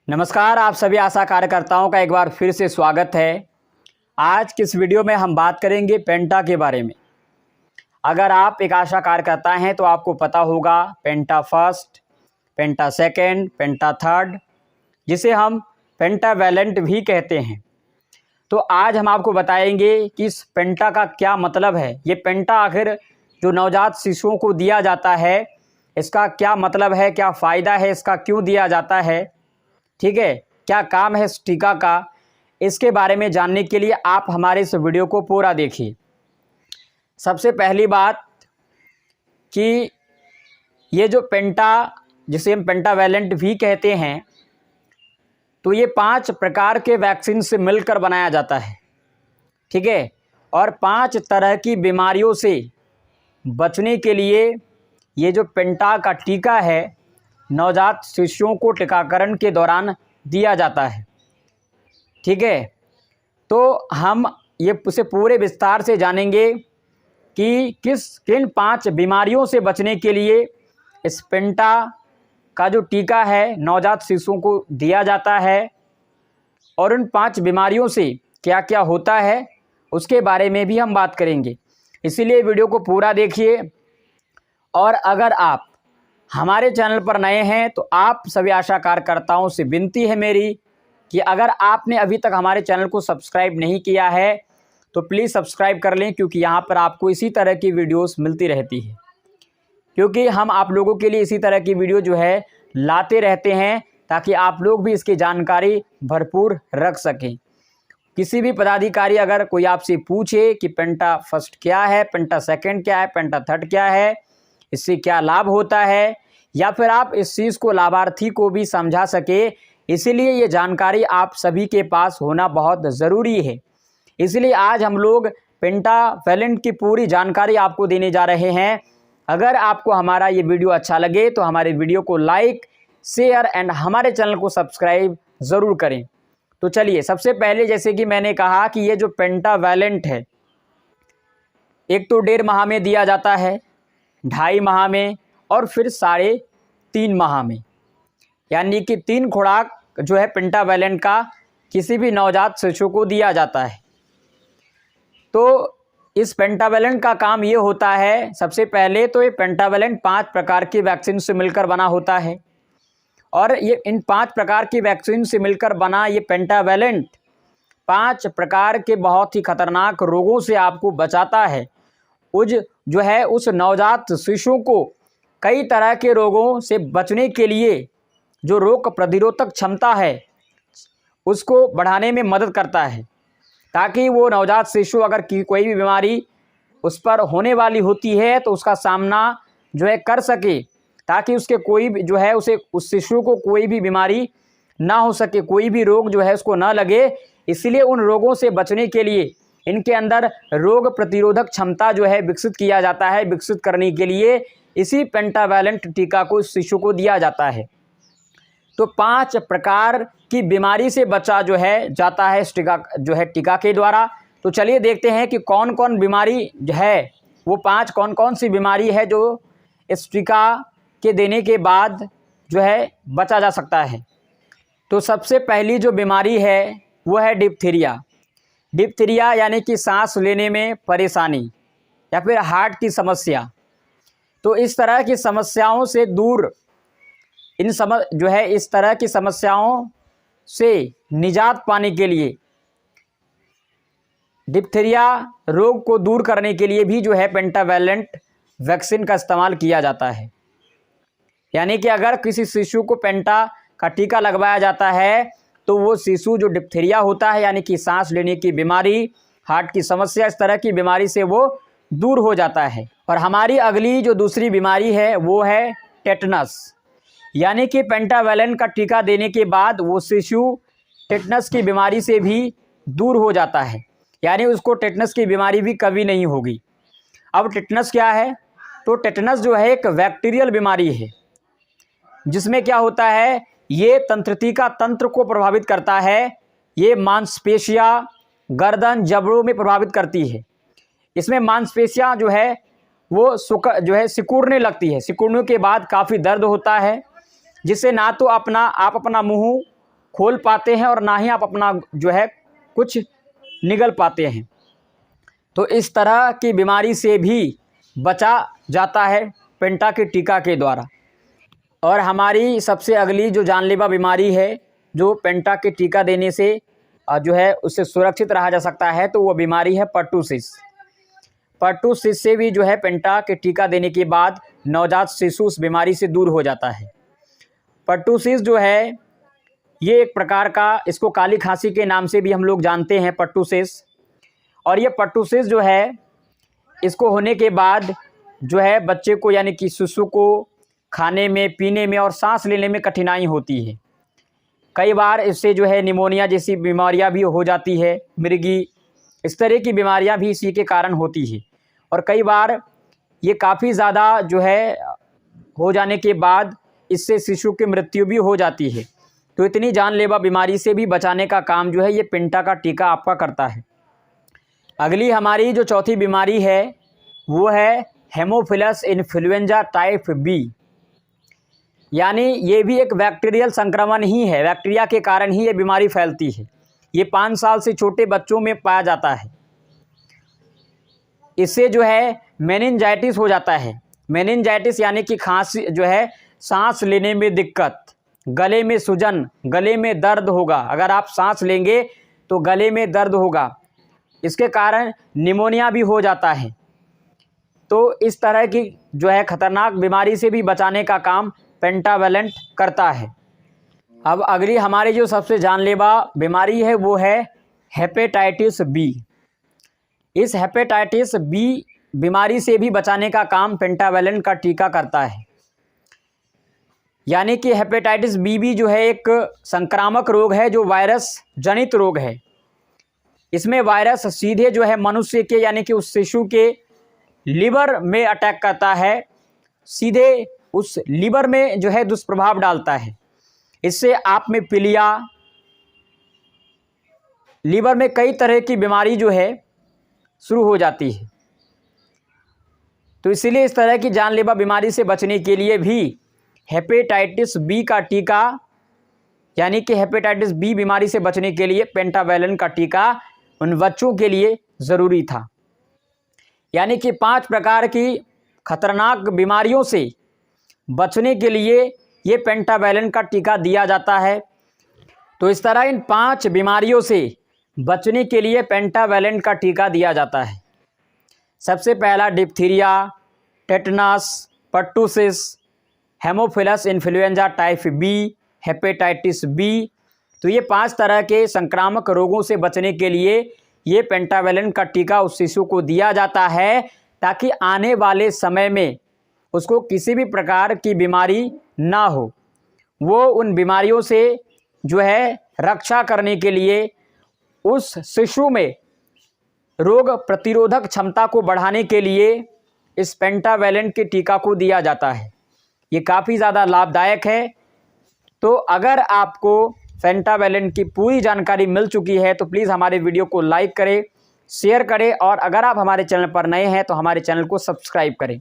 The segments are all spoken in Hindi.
नमस्कार, आप सभी आशा कार्यकर्ताओं का एक बार फिर से स्वागत है। आज की इस वीडियो में हम बात करेंगे पेंटा के बारे में। अगर आप एक आशा कार्यकर्ता हैं तो आपको पता होगा पेंटा फर्स्ट, पेंटा सेकंड, पेंटा थर्ड, जिसे हम पेंटावैलेंट भी कहते हैं। तो आज हम आपको बताएंगे कि इस पेंटा का क्या मतलब है। ये पेंटा आखिर जो नवजात शिशुओं को दिया जाता है, इसका क्या मतलब है, क्या फ़ायदा है, इसका क्यों दिया जाता है, ठीक है, क्या काम है इस टीका का, इसके बारे में जानने के लिए आप हमारे इस वीडियो को पूरा देखिए। सबसे पहली बात कि ये जो पेंटा, जिसे हम पेंटावैलेंट भी कहते हैं, तो ये 5 प्रकार के वैक्सीन से मिलकर बनाया जाता है, ठीक है। और 5 तरह की बीमारियों से बचने के लिए ये जो पेंटा का टीका है नवजात शिशुओं को टीकाकरण के दौरान दिया जाता है, ठीक है। तो हम ये उसे पूरे विस्तार से जानेंगे कि किन 5 बीमारियों से बचने के लिए इस पेंटा का जो टीका है नवजात शिशुओं को दिया जाता है, और उन 5 बीमारियों से क्या क्या होता है उसके बारे में भी हम बात करेंगे। इसीलिए वीडियो को पूरा देखिए। और अगर आप हमारे चैनल पर नए हैं तो आप सभी आशा कार्यकर्ताओं से विनती है मेरी कि अगर आपने अभी तक हमारे चैनल को सब्सक्राइब नहीं किया है तो प्लीज़ सब्सक्राइब कर लें, क्योंकि यहाँ पर आपको इसी तरह की वीडियोस मिलती रहती है। क्योंकि हम आप लोगों के लिए इसी तरह की वीडियो जो है लाते रहते हैं, ताकि आप लोग भी इसकी जानकारी भरपूर रख सकें। किसी भी पदाधिकारी अगर कोई आपसे पूछे कि पेंटा फर्स्ट क्या है, पेंटा सेकेंड क्या है, पेंटा थर्ड क्या है, इससे क्या लाभ होता है, या फिर आप इस चीज़ को लाभार्थी को भी समझा सके, इसीलिए ये जानकारी आप सभी के पास होना बहुत ज़रूरी है। इसलिए आज हम लोग पेंटावैलेंट की पूरी जानकारी आपको देने जा रहे हैं। अगर आपको हमारा ये वीडियो अच्छा लगे तो हमारे वीडियो को लाइक, शेयर एंड हमारे चैनल को सब्सक्राइब ज़रूर करें। तो चलिए, सबसे पहले जैसे कि मैंने कहा कि ये जो पेंटावैलेंट है, एक तो 1.5 माह में दिया जाता है, 2.5 माह में, और फिर 3.5 माह में, यानी कि 3 खुराक जो है पेंटावैलेंट का किसी भी नवजात शिशु को दिया जाता है। तो इस पेंटावैलेंट का काम ये होता है, सबसे पहले तो ये पेंटावैलेंट 5 प्रकार की वैक्सीन से मिलकर बना होता है, और ये इन 5 प्रकार की वैक्सीन से मिलकर बना ये पेंटावैलेंट 5 प्रकार के बहुत ही खतरनाक रोगों से आपको बचाता है। जो है उस नवजात शिशु को कई तरह के रोगों से बचने के लिए जो रोग प्रतिरोधक क्षमता है उसको बढ़ाने में मदद करता है, ताकि वो नवजात शिशु अगर कोई भी बीमारी उस पर होने वाली होती है तो उसका सामना जो है कर सके, ताकि उसके कोई भी जो है उस शिशु को कोई भी बीमारी ना हो सके, कोई भी रोग जो है उसको ना लगे। इसलिए उन रोगों से बचने के लिए इनके अंदर रोग प्रतिरोधक क्षमता जो है विकसित किया जाता है। विकसित करने के लिए इसी पेंटावैलेंट टीका को शिशु को दिया जाता है। तो 5 प्रकार की बीमारी से बचा जो है जाता है इस टीका के द्वारा। तो चलिए देखते हैं कि कौन कौन बीमारी है, वो 5 कौन कौन सी बीमारी है जो इस टीका के देने के बाद जो है बचा जा सकता है। तो सबसे पहली जो बीमारी है वो है डिप्थीरिया। डिप्थीरिया यानी कि सांस लेने में परेशानी या फिर हार्ट की समस्या। तो इस तरह की समस्याओं से दूर इस तरह की समस्याओं से निजात पाने के लिए, डिप्थीरिया रोग को दूर करने के लिए भी जो है पेंटावैलेंट वैक्सीन का इस्तेमाल किया जाता है। यानी कि अगर किसी शिशु को पेंटा का टीका लगवाया जाता है तो वो शिशु जो डिप्थीरिया होता है, यानी कि सांस लेने की बीमारी, हार्ट की समस्या, इस तरह की बीमारी से वो दूर हो जाता है। और हमारी अगली जो दूसरी बीमारी है वो है टेटनस। यानी कि पेंटावैलेंट का टीका देने के बाद वो शिशु टेटनस की बीमारी से भी दूर हो जाता है, यानी उसको टेटनस की बीमारी भी कभी नहीं होगी। अब टेटनस क्या है? तो टेटनस जो है एक बैक्टीरियल बीमारी है, जिसमें क्या होता है, ये तंत्रिका तंत्र को प्रभावित करता है। ये मांसपेशियां, गर्दन, जबड़ों में प्रभावित करती है। इसमें मांसपेशियां जो है वो सिकुड़ने लगती है। सिकुड़ने के बाद काफ़ी दर्द होता है, जिससे ना तो आप अपना मुंह खोल पाते हैं और ना ही आप अपना जो है कुछ निगल पाते हैं। तो इस तरह की बीमारी से भी बचा जाता है पेंटा के टीका के द्वारा। और हमारी सबसे अगली जो जानलेवा बीमारी है जो पेंटा के टीका देने से जो है उससे सुरक्षित रहा जा सकता है, तो वो बीमारी है पर्टूसिस। पर्टूसिस से भी जो है पेंटा के टीका देने के बाद नवजात शिशु उस बीमारी से दूर हो जाता है। पर्टूसिस जो है ये एक प्रकार का, इसको काली खांसी के नाम से भी हम लोग जानते हैं पर्टूसिस। और ये पर्टूसिस जो है इसको होने के बाद जो है बच्चे को यानी कि शिशु को खाने में, पीने में और सांस लेने में कठिनाई होती है। कई बार इससे जो है निमोनिया जैसी बीमारियां भी हो जाती है, मिर्गी, इस तरह की बीमारियां भी इसी के कारण होती है। और कई बार ये काफ़ी ज़्यादा जो है हो जाने के बाद इससे शिशु की मृत्यु भी हो जाती है। तो इतनी जानलेवा बीमारी से भी बचाने का काम जो है ये पेंटा का टीका आपका करता है। अगली हमारी जो चौथी बीमारी है वो है हेमोफिलस इन्फ्लुएंजा टाइप बी। यानी ये भी एक बैक्टीरियल संक्रमण ही है, बैक्टीरिया के कारण ही ये बीमारी फैलती है। ये 5 साल से छोटे बच्चों में पाया जाता है। इससे जो है मेनिंजाइटिस हो जाता है। मेनिंजाइटिस यानी कि खांसी जो है, सांस लेने में दिक्कत, गले में सूजन, गले में दर्द होगा। अगर आप सांस लेंगे तो गले में दर्द होगा। इसके कारण निमोनिया भी हो जाता है। तो इस तरह की जो है खतरनाक बीमारी से भी बचाने का काम पेंटावैलेंट करता है। अब अगली हमारी जो सबसे जानलेवा बीमारी है वो है हेपेटाइटिस बी। इस हेपेटाइटिस बी बीमारी से भी बचाने का काम पेंटावैलेंट का टीका करता है। यानी कि हेपेटाइटिस बी भी जो है एक संक्रामक रोग है जो वायरस जनित रोग है। इसमें वायरस सीधे जो है मनुष्य के यानी कि उस शिशु के लिवर में अटैक करता है, सीधे उस लिवर में जो है दुष्प्रभाव डालता है। इससे आप में पीलिया, लिवर में कई तरह की बीमारी जो है शुरू हो जाती है। तो इसीलिए इस तरह की जानलेवा बीमारी से बचने के लिए भी हेपेटाइटिस बी का टीका, यानी कि हेपेटाइटिस बी बीमारी से बचने के लिए पेंटावैलेंट का टीका उन बच्चों के लिए ज़रूरी था। यानी कि 5 प्रकार की खतरनाक बीमारियों से बचने के लिए ये पेंटावैलेंट का टीका दिया जाता है। तो इस तरह इन 5 बीमारियों से बचने के लिए पेंटावैलेंट का टीका दिया जाता है। सबसे पहला diphtheria, tetanus, pertussis, haemophilus influenza type B, hepatitis B. तो ये 5 तरह के संक्रामक रोगों से बचने के लिए ये पेंटावैलेंट का टीका उस शिशु को दिया जाता है, ताकि आने वाले समय में उसको किसी भी प्रकार की बीमारी ना हो। वो उन बीमारियों से जो है रक्षा करने के लिए उस शिशु में रोग प्रतिरोधक क्षमता को बढ़ाने के लिए इस पेंटावैलेंट के टीका को दिया जाता है। ये काफ़ी ज़्यादा लाभदायक है। तो अगर आपको पेंटावैलेंट की पूरी जानकारी मिल चुकी है तो प्लीज़ हमारे वीडियो को लाइक करें, शेयर करें, और अगर आप हमारे चैनल पर नए हैं तो हमारे चैनल को सब्सक्राइब करें,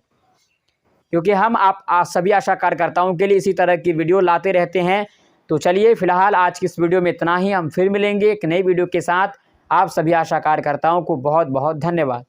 क्योंकि हम आप सभी आशा कार्यकर्ताओं के लिए इसी तरह की वीडियो लाते रहते हैं। तो चलिए फिलहाल आज की इस वीडियो में इतना ही। हम फिर मिलेंगे एक नई वीडियो के साथ। आप सभी आशा कार्यकर्ताओं को बहुत बहुत धन्यवाद।